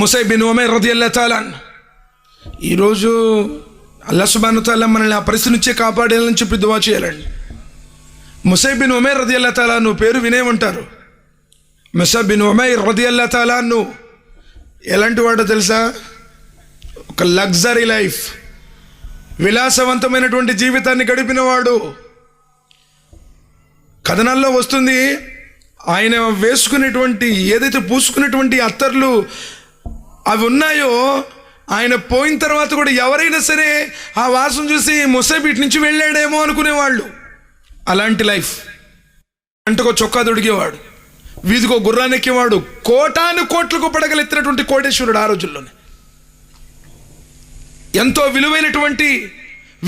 ముసైబ్ bin Umair రదియల్లాహు తఆలా అన్హు. ఈరోజు అల్లాహ్ సుబ్హానహు వ తఆలా మనల్ని ఆ పరిస్థితి నుంచే కాపాడేయాలని చెప్పి దువా చేయాలండి. ముసైబ్ బిన్ ఉమైర్ రదియల్లాహు తఆలా అన్హు పేరు వినే ఉంటారు. ముసైబ్ బిన్ ఉమైర్ రదియల్లాహు తఆలా అన్హు ఎలాంటి వాడో తెలుసా? ఒక లగ్జరీ లైఫ్, విలాసవంతమైనటువంటి జీవితాన్ని గడిపినవాడు. కథనాల్లో వస్తుంది, ఆయన వేసుకునేటువంటి ఏదైతే పూసుకునేటువంటి అత్తర్లు అవి ఉన్నాయో, ఆయన పోయిన తర్వాత కూడా ఎవరైనా సరే ఆ వాసన చూసి ముసైబ్ ఇటు నుంచి వెళ్ళాడేమో అనుకునేవాళ్ళు. అలాంటి లైఫ్. అంటకో చొక్కా దొడిగేవాడు, వీధికో గుర్రాన్ని ఎక్కేవాడు, కోటాను కోట్లకు పడగలెత్తినటువంటి కోటేశ్వరుడు ఆ రోజుల్లోనే. ఎంతో విలువైనటువంటి,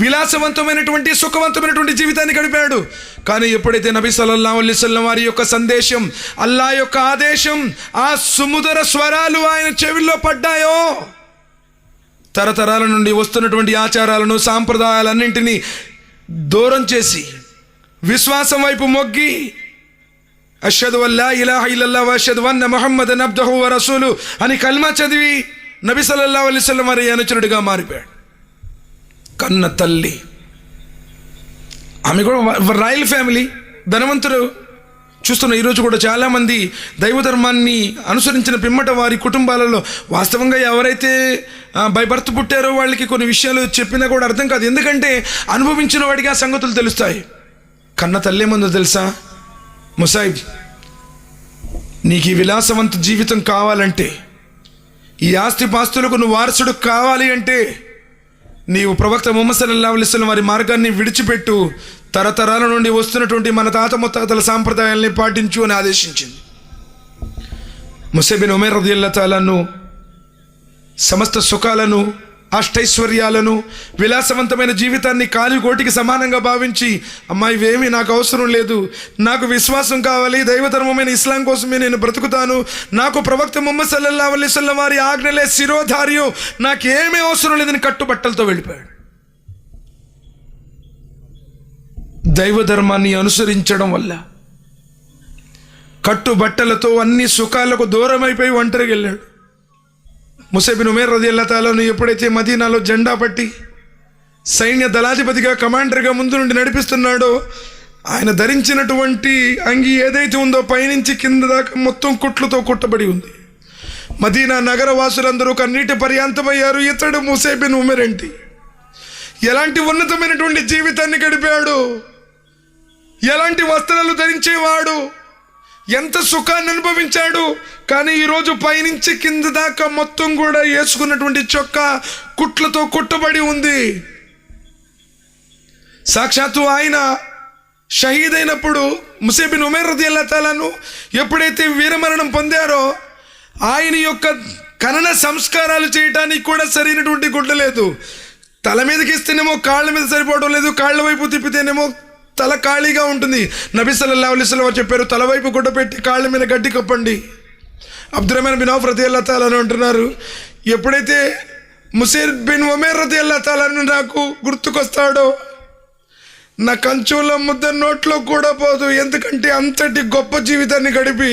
విలాసవంతమైనటువంటి, సుఖవంతమైనటువంటి జీవితాన్ని గడిపాడు. కానీ ఎప్పుడైతే నబీ సల్లల్లాహు అలైహి వసల్లం వారి యొక్క సందేశం, అల్లా యొక్క ఆదేశం, ఆ సుమధుర స్వరాలు ఆయన చెవిలో పడ్డాయో, తరతరాల నుండి వస్తున్నటువంటి ఆచారాలను, సాంప్రదాయాలన్నింటినీ దూరం చేసి విశ్వాసం వైపు మొగ్గి అష్హదు అల్లా ఇలాహ ఇల్లల్లాహ్ వ అష్హదు అన్న ముహమ్మదన్ అబ్దుహు వ రసూలు అని కల్మా చదివి నబీ సల్లల్లాహు అలైహి వసల్లం వారి అనుచరుడిగా మారిపోయాడు. కన్న తల్లి, ఆమె కూడా రాయల్ ఫ్యామిలీ, ధనవంతుడు. చూస్తున్న ఈరోజు కూడా చాలామంది దైవ ధర్మాన్ని అనుసరించిన పిమ్మట వారి కుటుంబాలలో వాస్తవంగా ఎవరైతే బై బర్త్ పుట్టారో వాళ్ళకి కొన్ని విషయాలు చెప్పినా కూడా అర్థం కాదు. ఎందుకంటే అనుభవించిన వాడికి ఆ సంగతులు తెలుస్తాయి. కన్న తల్లి ముందు తెలుసా, ముసైబ్, నీకు ఈ విలాసవంత జీవితం కావాలంటే, ఈ ఆస్తిపాస్తులకు నువ్వు వారసుడు కావాలి అంటే నీవు ప్రవక్త ముహమ్మద్ సల్లల్లాహు అలైహి వసల్లం వారి మార్గాన్ని విడిచిపెట్టు, తరతరాల నుండి వస్తున్నటువంటి మన తాత ముత్తాతల సాంప్రదాయాల్ని పాటించు అని ఆదేశించింది. ముసైబ్ బిన్ ఉమైర్ రదియల్లాహు తఆలా అన్హు సమస్త సుఖాలను, అష్టైశ్వర్యాలను, విలాసవంతమైన జీవితాన్ని కాలిగోటికి సమానంగా భావించి, అమ్మా ఇవేమీ నాకు అవసరం లేదు, నాకు విశ్వాసం కావాలి, దైవధర్మమైన ఇస్లాం కోసమే నేను బ్రతుకుతాను, నాకు ప్రవక్త ముహమ్మద్ సల్లల్లాహు అలైహి వసల్లం వారి ఆజ్ఞలే శిరోధార్యం, నాకేమీ అవసరం లేదని కట్టుబట్టలతో వెళ్ళిపోయాడు. దైవధర్మాన్ని అనుసరించడం వల్ల కట్టుబట్టలతో అన్ని సుఖాలకు దూరమైపోయి ఒంటరికి వెళ్ళాడు. ముసైబ్ బిన్ ఉమైర్ రదియల్లాహు తఆలా ఎప్పుడైతే మదీనాలో జెండా పట్టి సైన్య దళాధిపతిగా, కమాండర్గా ముందు నుండి నడిపిస్తున్నాడో, ఆయన ధరించినటువంటి అంగి ఏదైతే ఉందో పైనుంచి కింద దాకా మొత్తం కుట్లతో కుట్టబడి ఉంది. మదీనా నగర వాసులందరూ కన్నీటి పర్యాంతమయ్యారు. ఇతడు ముసైబ్ బిన్ ఉమైర్ ఏంటి, ఎలాంటి ఉన్నతమైనటువంటి జీవితాన్ని గడిపాడు, ఎలాంటి వస్త్రాలు ధరించేవాడు, ఎంత సుఖాన్ని అనుభవించాడు. కానీ ఈరోజు పైనుంచి కింద దాకా మొత్తం కూడా వేసుకున్నటువంటి చొక్కా కుట్లతో కుట్టబడి ఉంది. సాక్షాత్తు ఆయన షహీద్ అయినప్పుడు ముసైబ్ బిన్ ఉమైర్ రదియల్లాహు తఆలా అన్హు ఎప్పుడైతే వీరమరణం పొందారో, ఆయన యొక్క ఖనన సంస్కారాలు చేయడానికి కూడా సరైనటువంటి గుడ్డ లేదు. తల మీదకి ఇస్తేనేమో కాళ్ళ మీద సరిపోవడం లేదు, కాళ్ళ వైపు తిప్పితేనేమో తల ఖాళీగా ఉంటుంది. నబీ సల్లల్లాహు అలైహి వసల్లం చెప్పారు, తల వైపు గుడ్డ పెట్టి కాళ్ళ మీద గడ్డి కప్పండి. అబ్దుర్రహ్మాన్ బిన్ ఔఫ్ రదియల్లాహు తఆలా అని అంటున్నారు, ఎప్పుడైతే ముసైబ్ బిన్ ఉమైర్ రదియల్లాహు తఆలా నాకు గుర్తుకొస్తాడో, నా కంచుల ముద్ద నోట్లో కూడా పోదు. ఎందుకంటే అంతటి గొప్ప జీవితాన్ని గడిపి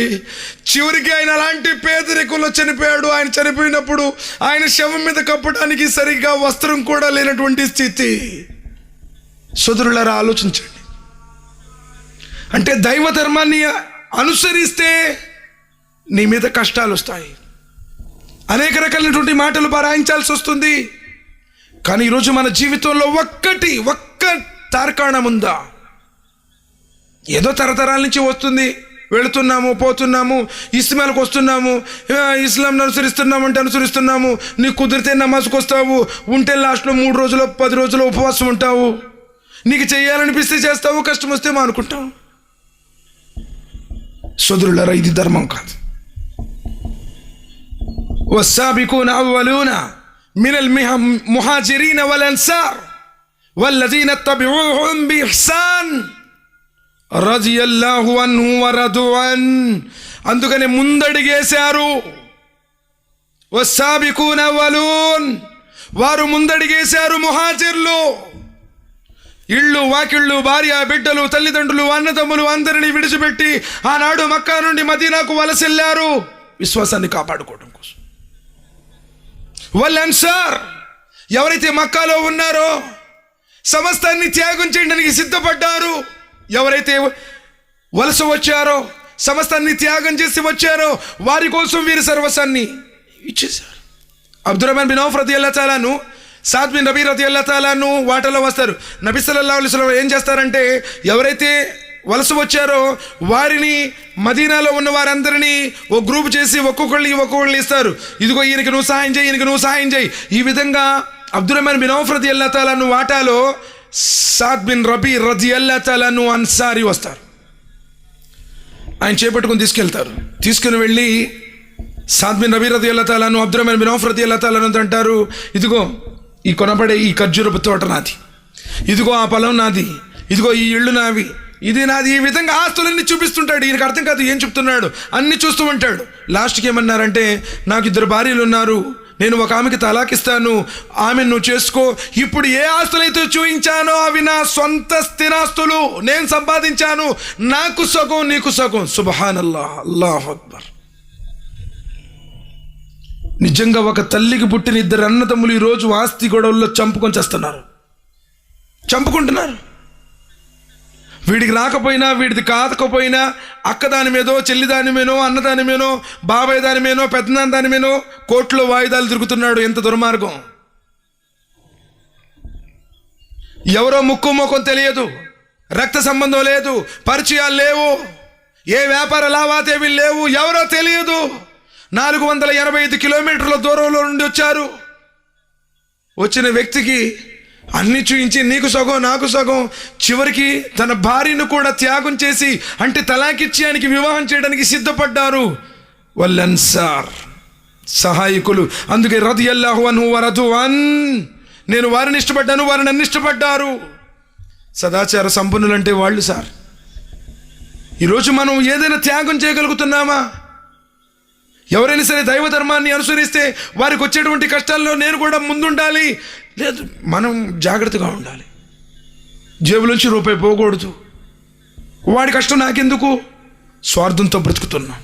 చివరికి ఆయన అలాంటి పేదరికంలో చనిపోయాడు. ఆయన చనిపోయినప్పుడు ఆయన శవం మీద కప్పడానికి సరిగ్గా వస్త్రం కూడా లేనటువంటి స్థితి. సోదరులారా, ఆలోచించండి. అంటే దైవ ధర్మాన్ని అనుసరిస్తే నీ మీద కష్టాలు వస్తాయి, అనేక రకాలైనటువంటి మాటలు భరాయించాల్సి వస్తుంది. కానీ ఈరోజు మన జీవితంలో ఒక్క తార్కాణం ఉందా? ఏదో తరతరాల నుంచి వస్తుంది, వెళుతున్నాము, పోతున్నాము, ఇస్మాలకు వస్తున్నాము, ఇస్లాంను అనుసరిస్తున్నాము అంటే అనుసరిస్తున్నాము. నీకు కుదిరితే నమాజ్కి వస్తావు, ఉంటే లాస్ట్లో 3 రోజులు 10 రోజులు ఉపవాసం ఉంటావు, నీకు చేయాలనిపిస్తే చేస్తావు, కష్టం వస్తే మానుకుంటావు. సోదరులారా, ఇది ధర్మం కాదు. والسابقون أولون من المهاجرين والأنصار والذين اتبعوهم بإحسان رضي الله عنهم ورضوا عنه. అందుకనే ముందడిగేశారు. والسابقون أولون, వారు ముందడిగేశారు ముహాజిర్లు. ఇళ్ళు, వాకిళ్ళు, భార్య, బిడ్డలు, తల్లిదండ్రులు, అన్నదమ్ములు అందరినీ విడిచిపెట్టి ఆనాడు మక్కా నుండి మదీనాకు వలసెళ్లారు విశ్వాసాన్ని కాపాడుకోవడం కోసం. వల్ అన్సార్, ఎవరైతే మక్కాలో ఉన్నారో సమస్తాన్ని త్యాగం చేయడానికి సిద్ధపడ్డారు, ఎవరైతే వలస వచ్చారో సమస్తాన్ని త్యాగం చేసి వచ్చారో వారి కోసం వీరి సర్వస్వాన్ని ఇచ్చేశారు. అబ్దుర్రహ్మాన్ బిన్ ఔఫ్ రదియల్లాహు తాలాను, సాద్ బిన్ రబీ రదియల్లాహు తాలాను వాటలో వస్తారు. నబీ సల్లల్లాహు అలైహి వసల్లం ఏం చేస్తారంటే, ఎవరైతే వలస వచ్చారో వారిని, మదీనాలో ఉన్న వారందరినీ ఒక గ్రూప్ చేసి ఒక్కొక్కళ్ళు ఇస్తారు. ఇదిగో ఈయనకి నువ్వు సహాయం చేయి, ఈయనకి నువ్వు సహాయం చేయి. ఈ విధంగా అబ్దుర్రహ్మాన్ బిన్ ఔఫ్ రదియల్లాహు తాలాను వాటాలో సాద్ బిన్ రబీ రదియల్లాహు తాలాను అన్సారీ వస్తారు. ఆయన చేపట్టుకుని తీసుకుని వెళ్ళి సాద్ బిన్ రబీ రదియల్లాహు తాలాను అబ్దుర్రహ్మాన్ బిన్ ఔఫ్ రదియల్లాహు తాలాను అంటారు, ఇదిగో ఈ కొనబడే ఈ ఖర్జూరపు తోట నాది, ఇదిగో ఆ పొలం నాది, ఇదిగో ఈ ఇళ్ళు నావి, ఇది నాది. ఈ విధంగా ఆస్తులన్నీ చూపిస్తుంటాడు. ఈయనకు అర్థం కాదు ఏం చెప్తున్నాడు, అన్నీ చూస్తూ ఉంటాడు. లాస్ట్కి ఏమన్నారంటే, నాకు 2 భార్యలు ఉన్నారు, నేను ఒక ఆమెకి తలాకిస్తాను, ఆమెను నువ్వు చేసుకో. ఇప్పుడు ఏ ఆస్తులైతే చూపించానో అవి నా సొంత స్థిరాస్తులు, నేను సంపాదించాను, నాకు సగం నీకు సగం. సుబ్హానల్లాహ్, అల్లాహు అక్బర్. నిజంగా ఒక తల్లికి పుట్టిన 2 అన్నదమ్ములు ఈరోజు ఆస్తి గొడవల్లో చంపుకుంటున్నారు. వీడికి రాకపోయినా, వీడిది కాకపోయినా, అక్క దాని మీదో, చెల్లి దాని మీనో, అన్న దాని మీనో, బాబాయ్ దాని మీనో, పెద్దనాన్న దాని మీనో కోర్టులో వాయిదాలు తిరుగుతున్నాడు. ఎంత దుర్మార్గం! ఎవరో ముక్కు ముఖం తెలియదు, రక్త సంబంధం లేదు, పరిచయాలు లేవు, ఏ వ్యాపార లావాదేవీలు లేవు, ఎవరో తెలియదు. 485 కిలోమీటర్ల దూరంలో నుండి వచ్చారు. వచ్చిన వ్యక్తికి అన్ని చూయించి నీకు సగం నాకు సగం, చివరికి తన భార్యను కూడా త్యాగం చేసి, అంటే తలాకిచ్చి ఆయనకి వివాహం చేయడానికి సిద్ధపడ్డారు. వల్ అన్సార్, సహాయకులు. అందుకే రదియల్లాహు అన్హు వరదు అన్, నేను వారిని ఇష్టపడ్డాను, వారిని నన్ను ఇష్టపడ్డారు. సదాచార సంపన్నులంటే వాళ్ళు సార్. ఈరోజు మనం ఏదైనా త్యాగం చేయగలుగుతున్నామా? ఎవరైనా సరే దైవ ధర్మాన్ని అనుసరిస్తే వారికి వచ్చేటువంటి కష్టాల్లో నేను కూడా ముందుండాలి. లేదు, మనం జాగ్రత్తగా ఉండాలి. జేబులోంచి రూపాయి పోకూడదు. వాడి కష్టం నాకెందుకు? స్వార్థంతో బ్రతుకుతున్నాం.